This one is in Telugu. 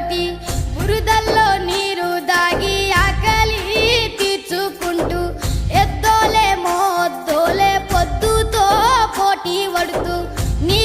తోటి బురదల్లో నీరు దాగి ఆకలి తీర్చుకుంటూ ఎద్దోలే మోద్దోలే పొద్దుతో పోటీ పడుతూ నీ